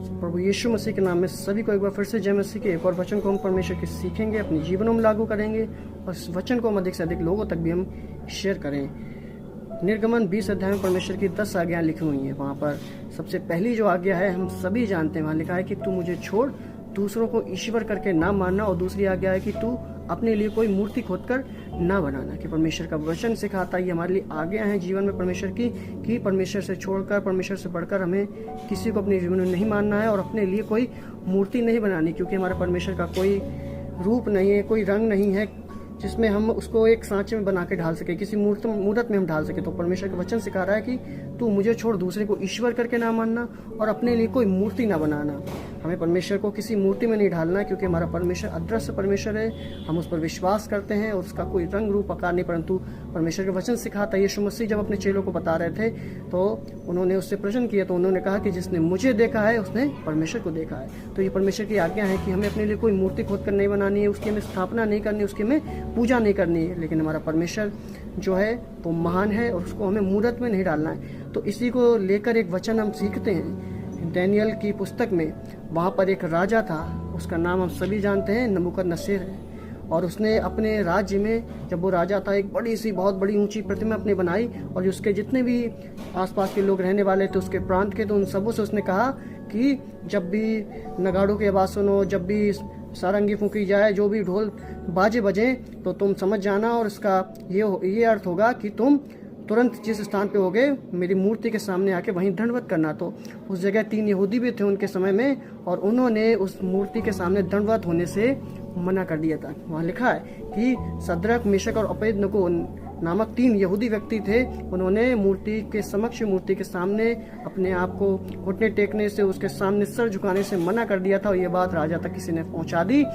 प्रभु यीशु मसीह के नाम में सभी को एक बार फिर से जय मसीह के एक और वचन को हम परमेश्वर के सीखेंगे, अपने जीवनों में लागू करेंगे और इस वचन को हम अधिक से अधिक लोगों तक भी हम शेयर करें। निर्गमन 20 अध्याय में परमेश्वर की 10 आज्ञाएं लिखी हुई हैं। वहाँ पर सबसे पहली जो आज्ञा है हम सभी जानते हैं, वहाँ लिखा है कि तू मुझे छोड़ दूसरों को ईश्वर करके ना मानना, और दूसरी आज्ञा है कि तू अपने लिए कोई मूर्ति खोदकर ना बनाना। कि परमेश्वर का वचन सिखाता है, ये हमारे लिए आज्ञा है जीवन में परमेश्वर की, कि परमेश्वर से छोड़कर, परमेश्वर से बढ़कर हमें किसी को अपने जीवन में नहीं मानना है और अपने लिए कोई मूर्ति नहीं बनानी, क्योंकि हमारे परमेश्वर का कोई रूप नहीं है, कोई रंग नहीं है जिसमें हम उसको एक सांचे में बना के ढाल सके, किसी मूर्त में हम ढाल सके। तो परमेश्वर का वचन सिखा रहा है कि तू मुझे छोड़ दूसरे को ईश्वर करके ना मानना और अपने लिए कोई मूर्ति ना बनाना। हमें परमेश्वर को किसी मूर्ति में नहीं ढालना, क्योंकि हमारा परमेश्वर अदृश्य परमेश्वर है। हम उस पर विश्वास करते हैं और उसका कोई रंग रूप आकार नहीं, परंतु परमेश्वर का वचन सिखाता है। यीशु मसीह जब अपने चेलों को बता रहे थे तो उन्होंने उससे प्रश्न किया, तो उन्होंने कहा कि जिसने मुझे देखा है उसने परमेश्वर को देखा है। तो ये परमेश्वर की आज्ञा है कि हमें अपने लिए कोई मूर्ति खोद कर नहीं बनानी है, उसकी हमें स्थापना नहीं करनी, उसकी हमें पूजा नहीं करनी है। लेकिन हमारा परमेश्वर जो है वो महान है और उसको हमें मूर्त में नहीं डालना है। तो इसी को लेकर एक वचन हम सीखते हैं दानियेल की पुस्तक में। वहाँ पर एक राजा था, उसका नाम हम सभी जानते हैं, नबूकदनेस्सर है। और उसने अपने राज्य में, जब वो राजा था, एक बड़ी सी बहुत बड़ी ऊंची प्रतिमा अपने बनाई, और उसके जितने भी आसपास के लोग रहने वाले थे उसके प्रांत के, तो उन सबों से उसने कहा कि जब भी नगाड़ों की आवाज़ सुनो, जब भी सारंगी फूंकी जाए, जो भी ढोल बाजे बजे, तो तुम समझ जाना, और इसका ये अर्थ होगा कि तुम तुरंत जिस स्थान पे होगे मेरी मूर्ति के सामने आके वहीं दंडवत करना। तो उस जगह 3 यहूदी भी थे उनके समय में, और उन्होंने उस मूर्ति के सामने दंडवत होने से मना कर दिया था। वहाँ लिखा है कि सद्रक, मेशक और अबेदनगो नामक 3 यहूदी व्यक्ति थे, उन्होंने मूर्ति के समक्ष, मूर्ति के सामने अपने आप को घुटने टेकने से, उसके सामने सर झुकाने से मना कर दिया था। और ये बात राजा तक किसी ने पहुंचा दी।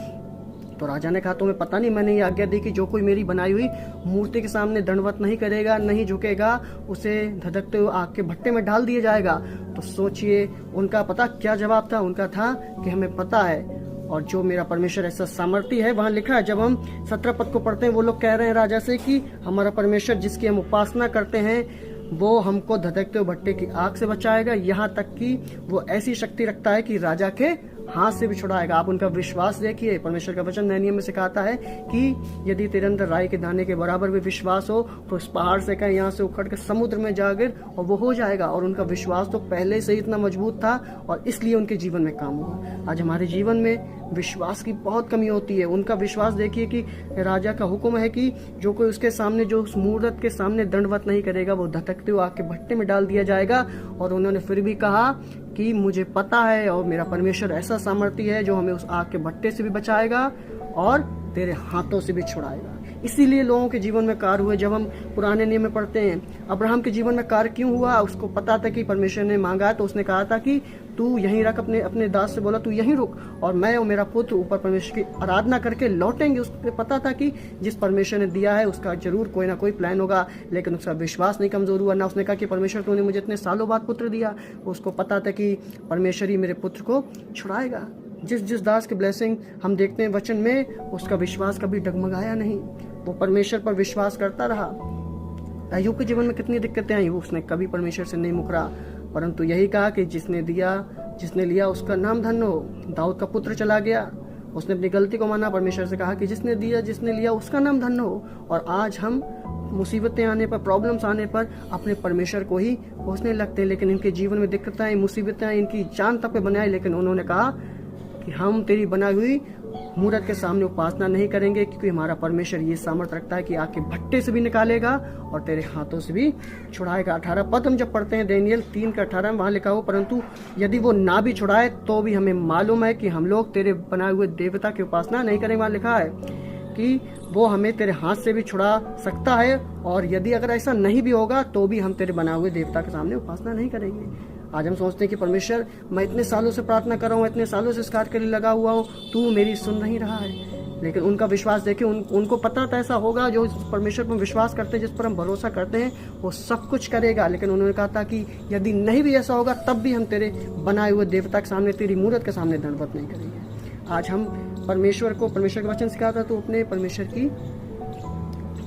तो राजा ने कहा, तुम्हें पता नहीं मैंने ये आज्ञा दी कि जो कोई मेरी बनाई हुई मूर्ति के सामने दंडवत नहीं करेगा, नहीं झुकेगा, उसे धधकते हुए आग के भट्टे में डाल दिया जाएगा। तो सोचिए उनका पता क्या जवाब था। उनका था कि हमें पता है, और जो मेरा परमेश्वर ऐसा सामर्थ्य है। वहाँ लिखा है, जब हम 17 पद को पढ़ते हैं, वो लोग कह रहे हैं राजा से कि हमारा परमेश्वर जिसकी हम उपासना करते हैं वो हमको धधकते हुए भट्टे की आग से बचाएगा, यहाँ तक कि वो ऐसी शक्ति रखता है कि राजा के हाथ से भी छुड़ाएगा। आप उनका विश्वास देखिए। परमेश्वर का वचन नए नियम में सिखाता है कि यदि तेरे अंदर राई के दाने के बराबर भी विश्वास हो तो इस पहाड़ से कहीं यहाँ से उखड़ के समुद्र में जा गिर, और वो हो जाएगा। और उनका विश्वास तो पहले से ही इतना मजबूत था, और इसलिए उनके जीवन में काम हुआ। आज हमारे जीवन में विश्वास की बहुत कमी होती है। उनका विश्वास देखिए कि राजा का हुक्म है कि जो कोई उसके सामने, जो उस मूर्त के सामने दंडवत नहीं करेगा, वो धधकते हुए आग के भट्टे में डाल दिया जाएगा। और उन्होंने फिर भी कहा कि मुझे पता है और मेरा परमेश्वर ऐसा सामर्थ्य है जो हमें उस आग के भट्टे से भी बचाएगा और तेरे हाथों से भी छुड़ाएगा। इसीलिए लोगों के जीवन में कार्य हुए। जब हम पुराने नियम में पढ़ते हैं, अब्राहम के जीवन में कार्य क्यों हुआ, उसको पता था कि परमेश्वर ने मांगा, तो उसने कहा था कि तू यहीं रख, अपने दास से बोला तू यहीं रुक, और मैं और मेरा पुत्र ऊपर परमेश्वर की आराधना करके लौटेंगे। उसको पता था कि जिस परमेश्वर ने दिया है उसका जरूर कोई ना कोई प्लान होगा, लेकिन उसका विश्वास नहीं कमजोर हुआ। ना उसने कहा कि परमेश्वर तूने मुझे इतने सालों बाद पुत्र दिया, उसको पता था कि परमेश्वर ही मेरे पुत्र को छुड़ाएगा। जिस दास की ब्लेसिंग हम देखते हैं वचन में, उसका विश्वास कभी डगमगाया नहीं, वो परमेश्वर पर विश्वास करता रहा। अय्यूब के जीवन में कितनी दिक्कतें आई, उसने कभी परमेश्वर से नहीं मुकरा, परंतु यही कहा कि जिसने दिया, जिसने लिया उसका नाम धन्य हो। दाऊद का पुत्र चला गया, उसने अपनी गलती को माना, परमेश्वर से कहा कि जिसने दिया, जिसने लिया उसका नाम धन्य हो। और आज हम मुसीबतें आने पर, प्रॉब्लम्स आने पर अपने परमेश्वर को ही कोसने लगते हैं। लेकिन इनके जीवन में दिक्कतें आई, मुसीबतें आई, इनकी जान तक पे बनाई, लेकिन उन्होंने कहा कि हम तेरी बनाई हुई मूर्त के सामने उपासना नहीं करेंगे, क्योंकि हमारा परमेश्वर ये सामर्थ रखता है कि आग के भट्टे से भी निकालेगा और तेरे हाथों से भी छुड़ाएगा। 18 पद हम जब पढ़ते हैं दानियेल 3:18 में, वहाँ लिखा हो, परंतु यदि वो ना भी छुड़ाए तो भी हमें मालूम है कि हम लोग तेरे बनाए हुए देवता की उपासना नहीं करेंगे। वहाँ लिखा है कि वो हमें तेरे हाथ से भी छुड़ा सकता है, और यदि अगर ऐसा नहीं भी होगा तो भी हम तेरे बनाए हुए देवता के सामने उपासना नहीं करेंगे। आज हम सोचते हैं कि परमेश्वर, मैं इतने सालों से प्रार्थना कर रहा हूँ, इतने सालों से इस कार्य के लिए लगा हुआ हूँ, तू मेरी सुन नहीं रहा है। लेकिन उनका विश्वास देखिए, उनको पता था ऐसा होगा। जो परमेश्वर पर विश्वास करते हैं, जिस पर हम भरोसा करते हैं, वो सब कुछ करेगा। लेकिन उन्होंने कहा था कि यदि नहीं भी ऐसा होगा तब भी हम तेरे बनाए हुए देवता के सामने, तेरी मूर्त के सामने दंडवत नहीं करेंगे। आज हम परमेश्वर का वचन सिखाता, तो अपने परमेश्वर की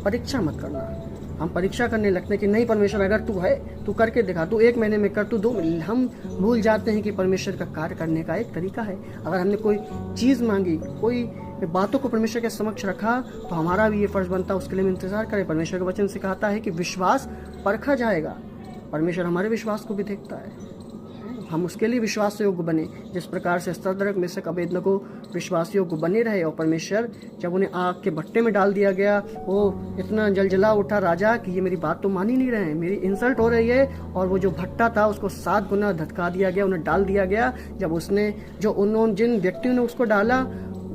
परीक्षा मत करना। हम परीक्षा करने लगते हैं कि नहीं परमेश्वर अगर तू है तू करके दिखा, तू 1 महीने में कर, तू 2 महीने। हम भूल जाते हैं कि परमेश्वर का कार्य करने का एक तरीका है। अगर हमने कोई चीज़ मांगी, कोई बातों को परमेश्वर के समक्ष रखा, तो हमारा भी ये फर्ज बनता है उसके लिए हम इंतजार करें। परमेश्वर का वचन सिखाता है कि विश्वास परखा जाएगा। परमेश्वर हमारे विश्वास को भी देखता है, हम उसके लिए विश्वास योग्य बने। जिस प्रकार से सद्रक मेशक अबेदनगो विश्वास योग्य बने रहे, और परमेश्वर जब उन्हें आग के भट्टे में डाल दिया गया, वो इतना जलजला उठा राजा कि ये मेरी बात तो मान ही नहीं रहे हैं, मेरी इंसल्ट हो रही है। और वो जो भट्टा था उसको 7 गुना धटका दिया गया, उन्हें डाल दिया गया। जब उसने उन्होंने जिन व्यक्तियों ने उसको डाला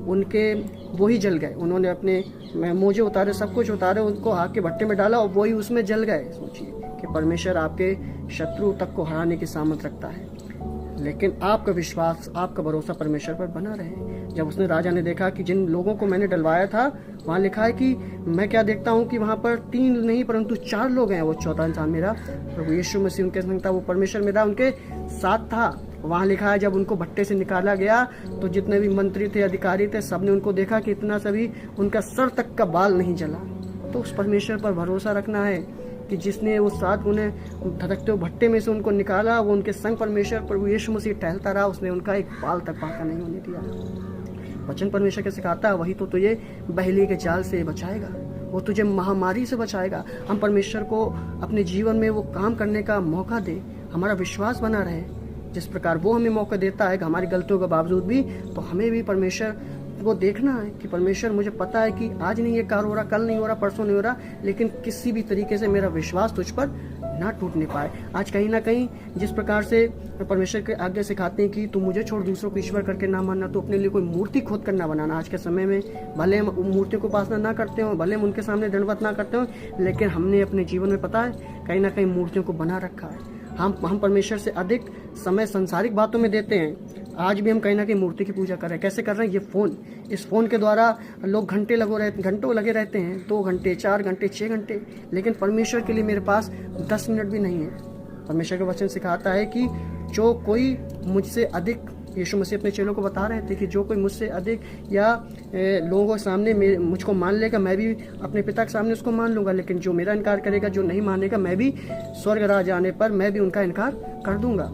उनके वही जल गए। उन्होंने अपने मोजे उतारे, सब कुछ उतारे, उनको आग के भट्टे में डाला और वही उसमें जल गए। सोचिए कि परमेश्वर आपके शत्रु तक को हराने की सामर्थ रखता है, लेकिन आपका विश्वास, आपका भरोसा परमेश्वर पर बना रहे। जब उसने राजा ने देखा कि जिन लोगों को मैंने डलवाया था, वहाँ लिखा है कि मैं क्या देखता हूँ कि वहाँ पर 3 नहीं परंतु 4 लोग हैं। वो चौथा इंसान मेरा प्रभु यीशु मसीह उनके संग था, वो परमेश्वर मेरा उनके साथ था। वहाँ लिखा है जब उनको भट्टे से निकाला गया तो जितने भी मंत्री थे, अधिकारी थे, सबने उनको देखा कि इतना सभी उनका सर तक का बाल नहीं जला। तो उस परमेश्वर पर भरोसा रखना है कि जिसने वो 7 गुने धड़कते हुए भट्टे में से उनको निकाला, वो उनके संग परमेश्वर प्रभु यीशु मसीह टहलता रहा, उसने उनका एक बाल तक बांका नहीं होने दिया। वचन परमेश्वर के सिखाता है वही तो तुझे बहेली के जाल से बचाएगा, वो तुझे महामारी से बचाएगा। हम परमेश्वर को अपने जीवन में वो काम करने का मौका दे, हमारा विश्वास बना रहे। जिस प्रकार वो हमें मौका देता है हमारी गलतियों के बावजूद भी, तो हमें भी परमेश्वर वो देखना है कि परमेश्वर मुझे पता है कि आज नहीं ये कार्य हो रहा, कल नहीं हो रहा, परसों नहीं हो रहा, लेकिन किसी भी तरीके से मेरा विश्वास तुझ पर ना टूटने पाए। आज कहीं ना कहीं जिस प्रकार से परमेश्वर के आज्ञा सिखाते हैं कि तू मुझे छोड़ दूसरों को ईश्वर करके ना मानना, तो अपने लिए कोई मूर्ति खोद कर ना बनाना। आज के समय में भले हम मूर्तियों को उपासना ना करते हो, भले हम उनके सामने दंडवत ना करते हो, लेकिन हमने अपने जीवन में पता है कहीं ना कहीं मूर्तियों को बना रखा है। हम परमेश्वर से अधिक समय संसारिक बातों में देते हैं। आज भी हम कहीं ना कहीं मूर्ति की पूजा कर रहे हैं। कैसे कर रहे हैं? ये फ़ोन, इस फ़ोन के द्वारा लोग घंटों लगे रहते हैं, 2 घंटे, 4 घंटे, 6 घंटे, लेकिन परमेश्वर के लिए मेरे पास 10 मिनट भी नहीं है। परमेश्वर का वचन सिखाता है कि जो कोई मुझसे अधिक, यीशु मसीह अपने चेलों को बता रहे थे कि जो कोई मुझसे अधिक या लोगों के सामने मुझको मान लेगा, मैं भी अपने पिता के सामने उसको मान लूँगा, लेकिन जो मेरा इनकार करेगा, जो नहीं मानेगा, मैं भी स्वर्ग राज आने पर मैं भी उनका इनकार कर दूंगा।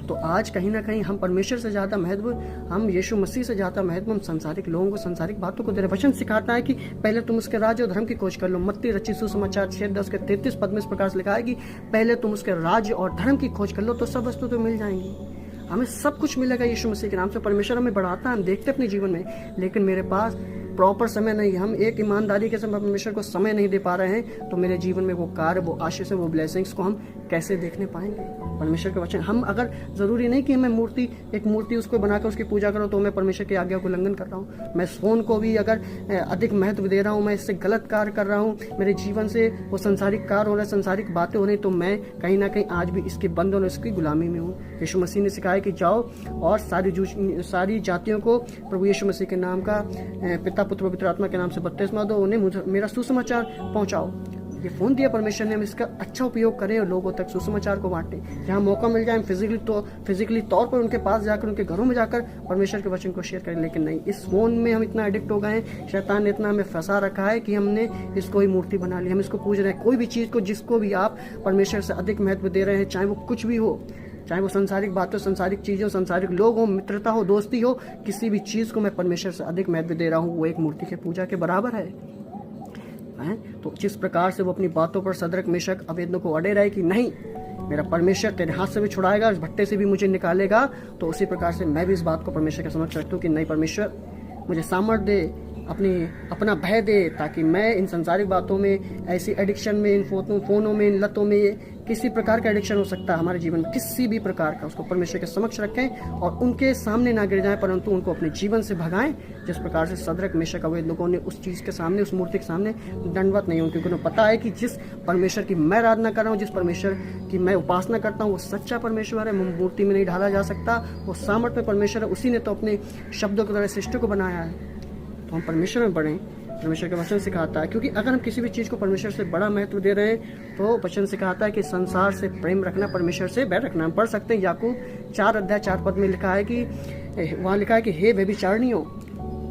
तो आज कहीं ना कहीं हम परमेश्वर से ज़्यादा महत्व, हम यीशु मसीह से ज़्यादा महत्व हम संसारिक लोगों को, संसारिक बातों को दे रहे। वचन सिखाता है कि पहले तुम उसके राज्य और धर्म की खोज कर लो। मत्ती रचित सुसमाचार 6:10 के 33 पद में इस प्रकार से लिखा है कि पहले तुम उसके राज्य और धर्म की खोज कर लो तो सब वस्तु तो मिल जाएंगी। हमें सब कुछ मिलेगा यीशु मसीह के नाम से। परमेश्वर हमें बढ़ाता है, हम देखते अपने जीवन में, लेकिन मेरे पास प्रॉपर समय नहीं, हम एक ईमानदारी के साथ परमेश्वर को समय नहीं दे पा रहे हैं, तो मेरे जीवन में वो कार्य, वो आशीष, वो ब्लेसिंग्स को हम कैसे देखने पाएंगे? परमेश्वर के वचन, हम अगर जरूरी नहीं कि मैं एक मूर्ति उसको बनाकर उसकी पूजा करूँ तो मैं परमेश्वर की आज्ञा को उल्लंघन कर रहा हूँ। मैं फोन को भी अगर अधिक महत्व दे रहा हूँ, मैं इससे गलत कार्य कर रहा हूँ, मेरे जीवन से वो संसारिक कार्य हो रहा है, संसारिक बातें हो रही, तो मैं कहीं ना कहीं आज भी इसके बंधन और इसकी गुलामी में हूँ। यीशु मसीह ने सिखाया कि जाओ और सारी जातियों को प्रभु यीशु मसीह के नाम का, पिता पुत्र पवित्र आत्मा के नाम से बपतिस्मा दो, उन्हें मेरा सुसमाचार पहुंचाओ। ये फोन दिया परमेश्वर ने, हम इसका अच्छा उपयोग करें और लोगों तक सुसमाचार को बांटें। जहाँ मौका मिल जाए हम फिजिकली तौर पर उनके पास जाकर, उनके घरों में जाकर परमेश्वर के वचन को शेयर करें। लेकिन नहीं, इस फोन में हम इतना एडिक्ट हो गए हैं, शैतान ने इतना हमें फंसा रखा है कि हमने इसको ही मूर्ति बना ली। हम इसको पूज रहे हैं। कोई भी चीज़ को, जिसको भी आप परमेश्वर से अधिक महत्व दे रहे हैं, चाहे वो कुछ भी हो, चाहे वो संसारिक बातों, संसारिक चीज़ों, संसारिक लोग हो, मित्रता हो, दोस्ती हो, किसी भी चीज़ को मैं परमेश्वर से अधिक महत्व दे रहा हूँ, वो एक मूर्ति की पूजा के बराबर है। तो जिस प्रकार से वो अपनी बातों पर सदरक मेशक अबेदनगो को अड़े रहे कि नहीं, मेरा परमेश्वर तेरे हाथ से भी छुड़ाएगा, इस भट्टे से भी मुझे निकालेगा, तो उसी प्रकार से मैं भी इस बात को परमेश्वर के समक्ष रखता हूँ कि नहीं, परमेश्वर मुझे सामर्थ्य दे, अपना भय दे, ताकि मैं इन संसारिक बातों में, ऐसी एडिक्शन में, इन फोनों में, इन लतों में, किसी प्रकार का एडिक्शन हो सकता है हमारे जीवन में, किसी भी प्रकार का, उसको परमेश्वर के समक्ष रखें और उनके सामने ना गिर जाएं, परंतु उनको अपने जीवन से भगाएं। जिस प्रकार से सदरक मेशक अबेदनगो ने उस चीज़ के सामने, उस मूर्ति के सामने दंडवत नहीं हो, क्योंकि उन्हें पता है कि जिस परमेश्वर की मैं आराधना कर रहा हूँ, जिस परमेश्वर की मैं उपासना करता हूँ, वो सच्चा परमेश्वर है, मूर्ति में नहीं ढाला जा सकता, वो सामर्थ्य परमेश्वर है। उसी ने तो अपने शब्दों के द्वारा सृष्टि को बनाया है। तो हम परमेश्वर में बढ़ें, परमेश्वर का वचन सिखाता है, क्योंकि अगर हम किसी भी चीज़ को परमेश्वर से बड़ा महत्व दे रहे हैं, तो वचन सिखाता है कि संसार से प्रेम रखना, परमेश्वर से बैर रखना। हम पढ़ सकते हैं याकूब 4:4 में लिखा है कि, वहाँ लिखा है कि हे व्यभिचारिणियों,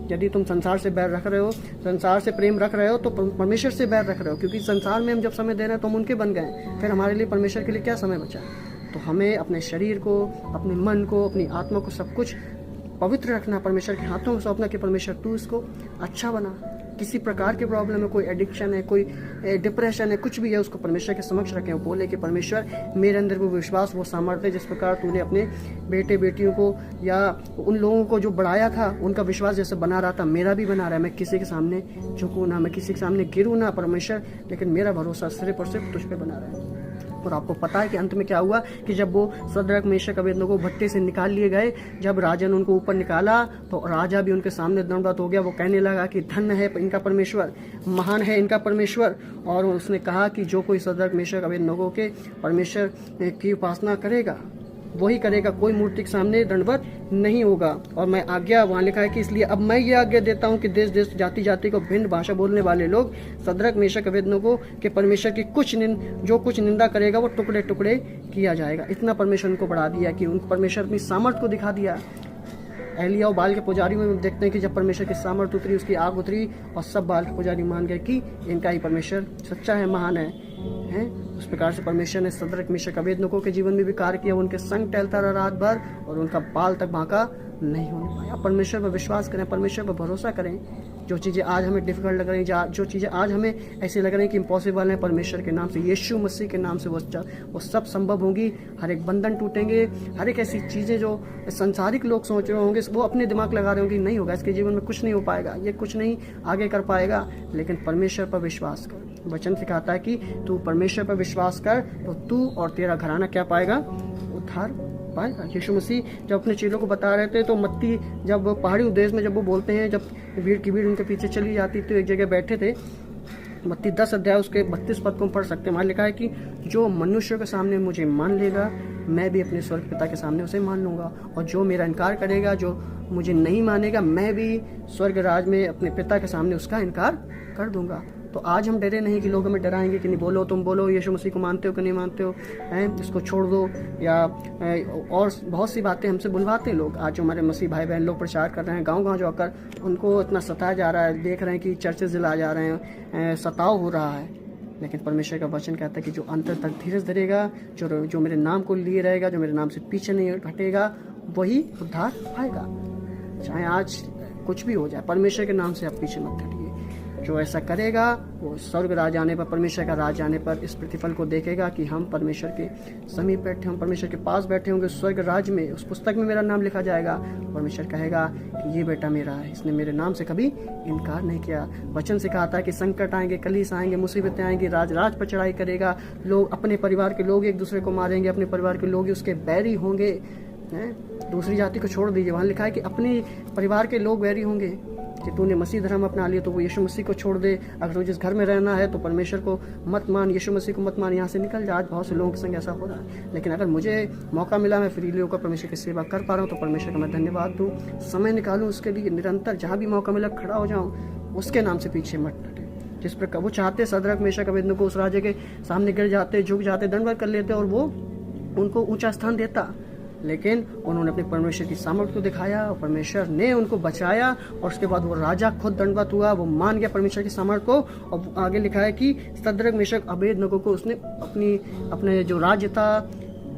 यदि तुम संसार से बैर रख रहे हो, संसार से प्रेम रख रहे हो, तो परमेश्वर से बैर रख रहे हो, क्योंकि संसार में हम जब समय दे रहे हैं तो हम उनके बन गए, फिर हमारे लिए परमेश्वर के लिए क्या समय बचा। तो हमें अपने शरीर को, अपने मन को, अपनी आत्मा को, सब कुछ पवित्र रखना, परमेश्वर के हाथों में सौंपना कि परमेश्वर तू इसको अच्छा बना। किसी प्रकार की प्रॉब्लम है, कोई एडिक्शन है, कोई डिप्रेशन है, कुछ भी है, उसको परमेश्वर के समक्ष रखें। वो बोले कि परमेश्वर मेरे अंदर वो विश्वास, वो सामर्थ्य जिस प्रकार तूने अपने बेटे बेटियों को या उन लोगों को जो बढ़ाया था, उनका विश्वास जैसे बना रहा था, मेरा भी बना रहा है। मैं किसी के सामने झुकूँ ना, मैं किसी के सामने गिरूँ ना परमेश्वर, लेकिन मेरा भरोसा सिर्फ और सिर्फ तुझ पे बना रहा है। और आपको पता है कि अंत में क्या हुआ कि जब वो सद्रक मेशक अबेदनगो को भट्टे से निकाल लिए गए, जब राजा ने उनको ऊपर निकाला तो राजा भी उनके सामने दंडवत हो गया। वो कहने लगा कि धन्य है इनका परमेश्वर, महान है इनका परमेश्वर। और उसने कहा कि जो कोई सद्रक मेशक अबेदनगो के परमेश्वर की उपासना करेगा वही करेगा, कोई मूर्ति के सामने दंडवत नहीं होगा। और मैं आज्ञा, वहाँ लिखा है कि इसलिए अब मैं ये आज्ञा देता हूँ कि देश देश जाति जाति को भिन्न भाषा बोलने वाले लोग सद्रक मेशक अबेदनगो के परमेश्वर की जो कुछ निंदा करेगा वो टुकड़े टुकड़े किया जाएगा। इतना परमेश्वर उनको बढ़ा दिया कि उन परमेश्वर अपनी सामर्थ को दिखा दिया। एलिया और बाल के पुजारी में देखते हैं कि जब परमेश्वर की सामर्थ उतरी, उसकी आग उतरी और सब बाल के पुजारी मान गए कि इनका ही परमेश्वर सच्चा है, महान है। उस प्रकार से परमेश्वर ने सद्रक मेशक अबेदनगो के जीवन में भी कार्य किया। उनके संग टहलता रहा रात भर और उनका बाल तक बांका नहीं होने पाया। परमेश्वर पर विश्वास करें, परमेश्वर पर भरोसा करें। जो चीज़ें आज हमें डिफिकल्ट लग रही हैं, जो चीज़ें आज हमें ऐसे लग रही हैं कि इम्पॉसिबल हैं, परमेश्वर के नाम से, यीशु मसीह के नाम से वो सब संभव होंगी। हर एक बंधन टूटेंगे। हर एक ऐसी चीज़ें जो संसारिक लोग सोच रहे होंगे, वो अपने दिमाग लगा रहे होंगे नहीं होगा, इसके जीवन में कुछ नहीं हो पाएगा, ये कुछ नहीं आगे कर पाएगा। लेकिन परमेश्वर पर विश्वास कर। वचन सिखाता है कि तू परमेश्वर पर विश्वास कर तो तू और तेरा घराना क्या पाएगा, उद्धार पाएगा। यीशु मसीह जब अपने चेलों को बता रहे थे तो मत्ती जब पहाड़ी उद्देश्य में जब वो बोलते हैं, जब भीड़ की भीड़ उनके पीछे चली जाती तो एक जगह बैठे थे। मत्ती 10 अध्याय उसके 32 पद को पढ़ सकते हैं। वहाँ लिखा है कि जो मनुष्यों के सामने मुझे मान लेगा, मैं भी अपने स्वर्ग पिता के सामने उसे मान लूँगा। और जो मेरा इनकार करेगा, जो मुझे नहीं मानेगा, मैं भी स्वर्ग राज में अपने पिता के सामने उसका इनकार कर दूंगा। तो आज हम डरे नहीं कि लोग हमें डराएंगे कि नहीं बोलो, तुम बोलो यीशु मसीह को मानते हो कि नहीं मानते हो, इसको छोड़ दो, या और बहुत सी बातें हमसे बुलवाते हैं लोग। आज जो हमारे मसीह भाई बहन लोग प्रचार कर रहे हैं, गांव-गांव जाकर उनको इतना सताया जा रहा है, देख रहे हैं कि चर्चेज जला जा रहे हैं, सताव हो रहा है। लेकिन परमेश्वर का वचन कहता है कि जो अंत तक धीरज धरेगा, जो मेरे नाम को लिए रहेगा, जो मेरे नाम से पीछे नहीं हटेगा, वही उद्धार पाएगा। चाहे आज कुछ भी हो जाए, परमेश्वर के नाम से आप पीछे मत हटिए। जो ऐसा करेगा वो स्वर्ग राज आने पर, परमेश्वर का राज आने पर इस प्रतिफल को देखेगा कि हम परमेश्वर के समीप बैठे, हम परमेश्वर के पास बैठे होंगे स्वर्ग राज में। उस पुस्तक में मेरा नाम लिखा जाएगा। परमेश्वर कहेगा कि ये बेटा मेरा है, इसने मेरे नाम से कभी इनकार नहीं किया। वचन सिखाता है कि संकट आएंगे, कलीस आएंगे, मुसीबतें आएंगी, राज पर चढ़ाई करेगा, लोग अपने परिवार के लोग एक दूसरे को मारेंगे, अपने परिवार के लोग उसके बैरी होंगे। दूसरी जाति को छोड़ दीजिए, वहाँ लिखा है कि अपने परिवार के लोग बैरी होंगे। कि तूने मसीह धर्म अपना लिया तो वो यीशु मसीह को छोड़ दे। अगर तुझे जिस घर में रहना है तो परमेश्वर को मत मान, यीशु मसीह को मत मान, यहाँ से निकल जा। आज बहुत से लोगों के संग ऐसा हो रहा है। लेकिन अगर मुझे मौका मिला, मैं फ्रीली होकर परमेश्वर की सेवा कर पा रहा हूँ, तो परमेश्वर का मैं धन्यवाद दूँ, समय निकालूँ उसके लिए, निरंतर जहाँ भी मौका मिला खड़ा हो जाऊँ, उसके नाम से पीछे मत हटे। जिस प्रकार वो चाहते सद्रक मेशक अबेदनगो उस राजे के सामने गिर जाते, झुक जाते, दंडवत कर लेते और वो उनको ऊंचा स्थान देता, लेकिन उन्होंने अपने परमेश्वर की सामर्थ्य को दिखाया और परमेश्वर ने उनको बचाया। और उसके बाद वो राजा खुद दंडवत हुआ, वो मान गया परमेश्वर की सामर्थ्य को। और आगे लिखा है कि सद्रक मेशक अबेदनगो को उसने अपने जो राज्य था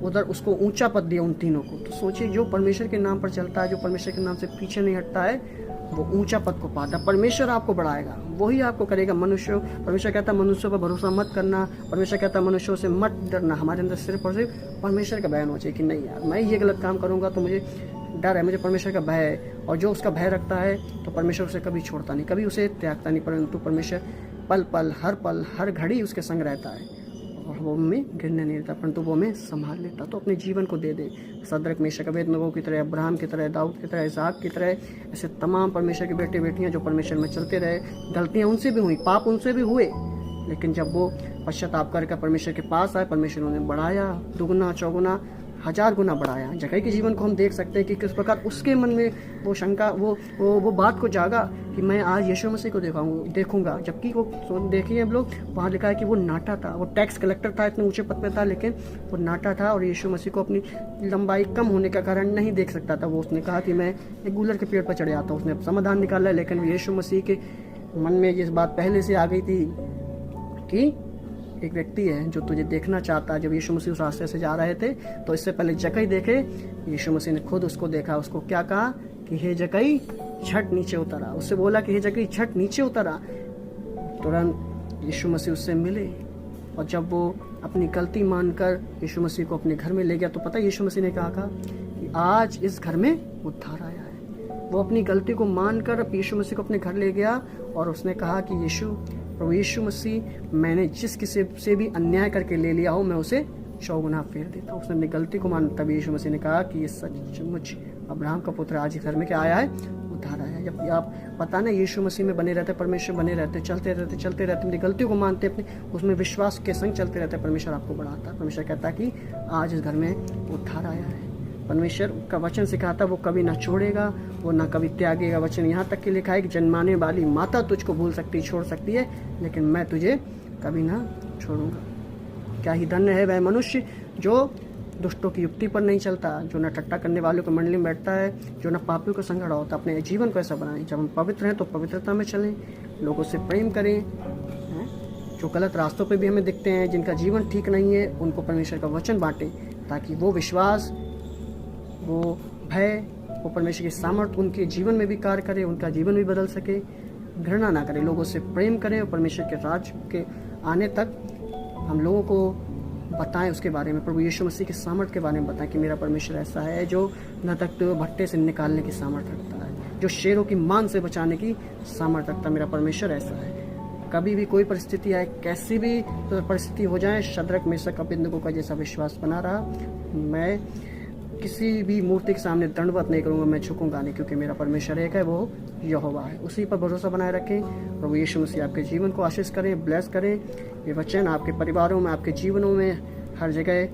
उधर उसको ऊंचा पद दिया, उन तीनों को। तो सोचिए, जो परमेश्वर के नाम पर चलता है, जो परमेश्वर के नाम से पीछे नहीं हटता है, वो ऊंचा पद को पाता। परमेश्वर आपको बढ़ाएगा, वही आपको करेगा। परमेश्वर कहता है मनुष्यों पर भरोसा मत करना, परमेश्वर कहता है मनुष्यों से मत डरना। हमारे अंदर सिर्फ और सिर्फ परमेश्वर का बयान हो चाहिए कि नहीं यार, मैं ये गलत काम करूंगा तो मुझे डर है, मुझे परमेश्वर का भय है। और जो उसका भय रखता है तो परमेश्वर उसे कभी छोड़ता नहीं, कभी उसे त्यागता नहीं, परंतु परमेश्वर पल हर घड़ी उसके संग रहता है और वो हमें गिरने नहीं देता, परंतु वो हमें संभाल लेता। तो अपने जीवन को दे दे सद्रक मेशक अबेदनगो की तरह, अब्राहम की तरह, दाऊद की तरह, इसहाक की तरह, ऐसे तमाम परमेश्वर के बेटे बेटियां जो परमेश्वर में चलते रहे। गलतियां उनसे भी हुई, पाप उनसे भी हुए, लेकिन जब वो पश्चाताप करके परमेश्वर के पास आए, परमेश्वर उन्हें बढ़ाया, दुगुना चौगुना 1000 गुना बढ़ाया। जक्कई के जीवन को हम देख सकते हैं कि किस प्रकार उसके मन में वो शंका, वो बात को जागा कि मैं आज यीशु मसीह को देखूंगा। जबकि वो देखिए हम लोग, वहाँ लिखा है कि वो नाटा था, वो टैक्स कलेक्टर था, इतने ऊंचे पद पे था, लेकिन वो नाटा था और यीशु मसीह को अपनी लंबाई कम होने का कारण नहीं देख सकता था। वो उसने कहा कि मैं एक गूलर के पेड़ पर चढ़ जाता हूँ। उसने समाधान निकाला, लेकिन यीशु मसीह के मन में ये बात पहले से आ गई थी कि एक व्यक्ति है जो तुझे देखना चाहता है। जब यीशु मसीह उस रास्ते से जा रहे थे तो इससे पहले जक्कई देखे, यीशु मसीह ने खुद उसको देखा। उसको क्या कहा कि हे जक्कई झट नीचे उतरा। उससे बोला कि हे जक्कई झट नीचे उतरा। तुरंत यीशु मसीह उससे मिले और जब वो अपनी गलती मानकर यीशु मसीह को अपने घर में ले गया तो पता है यीशु मसीह ने कहा कि आज इस घर में उद्धार आया है। वो अपनी गलती को मानकर यीशु मसीह को अपने घर ले गया और उसने कहा कि प्रभु यीशु मसीह, मैंने जिस किसी से भी अन्याय करके ले लिया हो मैं उसे 100 गुना फेर देता हूँ। उसने अपनी गलती को माना। तभी यीशु मसीह ने कहा कि ये सचमुच अब्राहम का पुत्र आज घर में क्या आया है, उद्धार आया है। जब आप पता ना यीशु मसीह में बने रहते, परमेश्वर बने रहते, चलते रहते अपनी गलतियों को मानते, अपने उसमें विश्वास के संग चलते रहते, परमेश्वर आपको बढ़ाता है। परमेश्वर कहता है कि आज इस घर में उद्धार आया है। परमेश्वर का वचन सिखाता, वो कभी ना छोड़ेगा, वो ना कभी त्यागेगा। वचन यहाँ तक कि लिखा है कि जन्माने वाली माता तुझको भूल सकती, छोड़ सकती है, लेकिन मैं तुझे कभी ना छोड़ूंगा। क्या ही धन्य है वह मनुष्य जो दुष्टों की युक्ति पर नहीं चलता, जो न ठट्टा करने वालों को मंडली में बैठता है, जो न पापियों को संग खड़ा होता। अपने जीवन को ऐसा बनाएं, जब हम पवित्र हैं तो पवित्रता में चलें, लोगों से प्रेम करें। जो गलत रास्तों पे भी हमें दिखते हैं, जिनका जीवन ठीक नहीं है, उनको परमेश्वर का वचन बांटें ताकि वो विश्वास, वो भय, वो परमेश्वर की सामर्थ्य उनके जीवन में भी कार्य करे, उनका जीवन भी बदल सके। घृणा ना करें, लोगों से प्रेम करें और परमेश्वर के राज के आने तक हम लोगों को बताएं उसके बारे में, प्रभु यीशु मसीह के सामर्थ्य के बारे में बताएं कि मेरा परमेश्वर ऐसा है जो नतक भट्टे से निकालने की सामर्थ्य रखता है, जो शेरों की मांग से बचाने की सामर्थ्य रखता है। मेरा परमेश्वर ऐसा है। कभी भी कोई परिस्थिति आए, कैसी भी परिस्थिति हो जाए, शद्रक मेशक अबेदनगो का जैसा विश्वास बना रहा। मैं किसी भी मूर्ति के सामने दंडवत नहीं करूंगा, मैं झुकूंगा नहीं, क्योंकि मेरा परमेश्वर एक है, वो यहोवा है। उसी पर भरोसा बनाए रखें। प्रभु यीशु मसीह आपके जीवन को आशीष करें, ब्लेस करें। ये वचन आपके परिवारों में, आपके जीवनों में हर जगह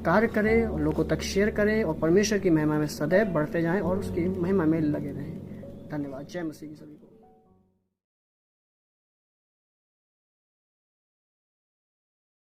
कार्य करें और लोगों तक शेयर करें और परमेश्वर की महिमा में सदैव बढ़ते जाएं और उसकी महिमा में लगे रहें। धन्यवाद। जय मसीह की सभी को।